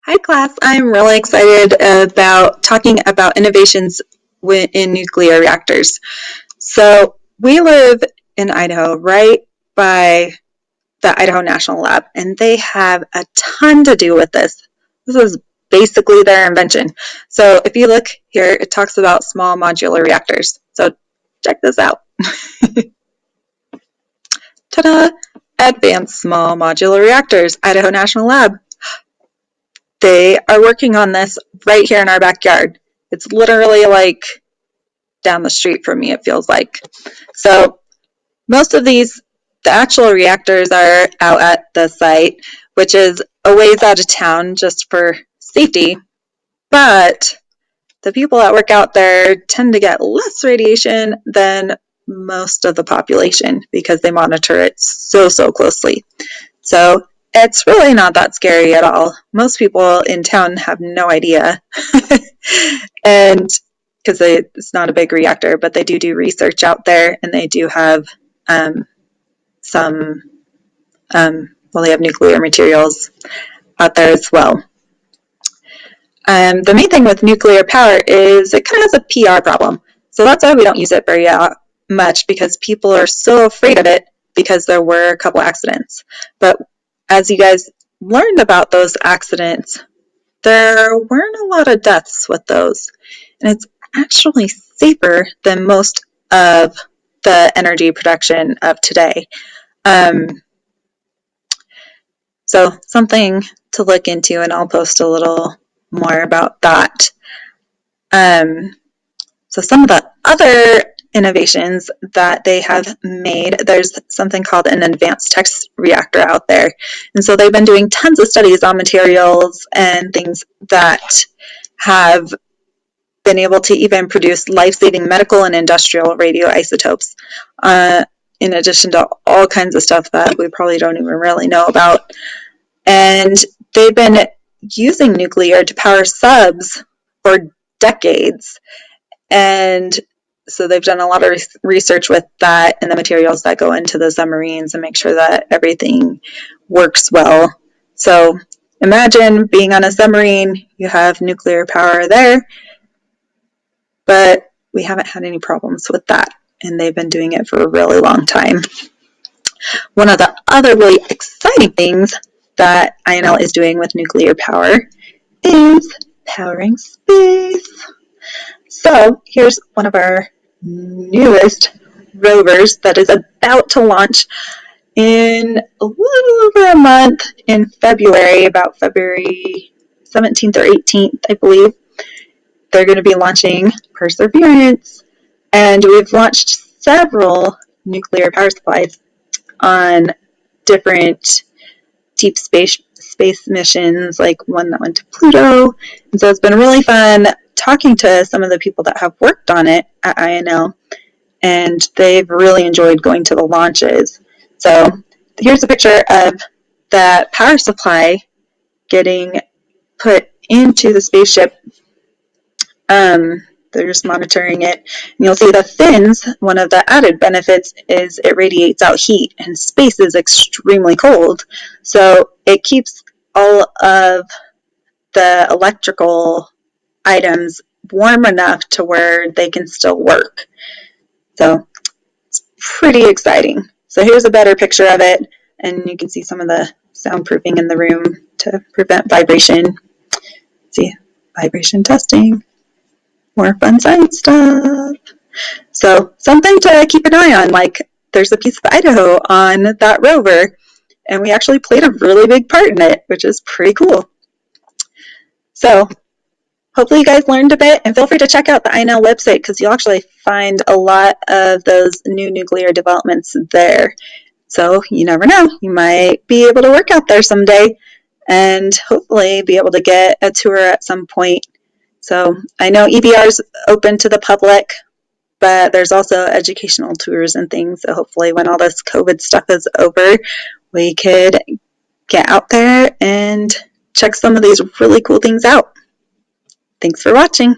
Hi class, I'm really excited about talking about innovations in nuclear reactors. So we live in Idaho, right by the Idaho National Lab, and they have a ton to do with this. This is basically their invention. So if you look here, it talks about small modular reactors. So check this out. Ta-da! Advanced Small Modular Reactors, Idaho National Lab. They are working on this right here in our backyard. It's literally like down the street from me, it feels like. So most of the actual reactors are out at the site, which is a ways out of town just for safety. But the people that work out there tend to get less radiation than most of the population because they monitor it so closely. So it's really not that scary at all. Most people in town have no idea. And because it's not a big reactor, but they do research out there, and they do have some, they have nuclear materials out there as well. The main thing with nuclear power is it kind of has a PR problem. So that's why we don't use it very much, because people are so afraid of it because there were a couple accidents. But as you guys learned about those accidents, there weren't a lot of deaths with those. And it's actually safer than most of the energy production of today. So something to look into, and I'll post a little more about that. So some of the other innovations that they have made, there's something called an advanced test reactor out there. And so they've been doing tons of studies on materials and things that have been able to even produce life-saving medical and industrial radioisotopes, in addition to all kinds of stuff that we probably don't even really know about. And they've been using nuclear to power subs for decades. And so they've done a lot of research with that and the materials that go into the submarines and make sure that everything works well. So imagine being on a submarine, you have nuclear power there, but we haven't had any problems with that. And they've been doing it for a really long time. One of the other really exciting things that INL is doing with nuclear power is powering space. So here's one of our newest rovers that is about to launch in a little over a month in February, about February 17th or 18th, I believe. They're going to be launching Perseverance, and we've launched several nuclear power supplies on different deep space missions, like one that went to Pluto. And so it's been really fun talking to some of the people that have worked on it at INL, and they've really enjoyed going to the launches. So here's a picture of the power supply getting put into the spaceship. They're just monitoring it. And you'll see the fins, one of the added benefits is it radiates out heat, and space is extremely cold. So it keeps all of the electrical items warm enough to where they can still work. So it's pretty exciting. So here's a better picture of it, and you can see some of the soundproofing in the room to prevent vibration. See, vibration testing. More fun science stuff. So something to keep an eye on, like there's a piece of Idaho on that rover, and we actually played a really big part in it, which is pretty cool. So hopefully you guys learned a bit, and feel free to check out the INL website because you'll actually find a lot of those new nuclear developments there. So you never know, you might be able to work out there someday and hopefully be able to get a tour at some point. So I know EBR is open to the public, but there's also educational tours and things. So hopefully when all this COVID stuff is over, we could get out there and check some of these really cool things out. Thanks for watching.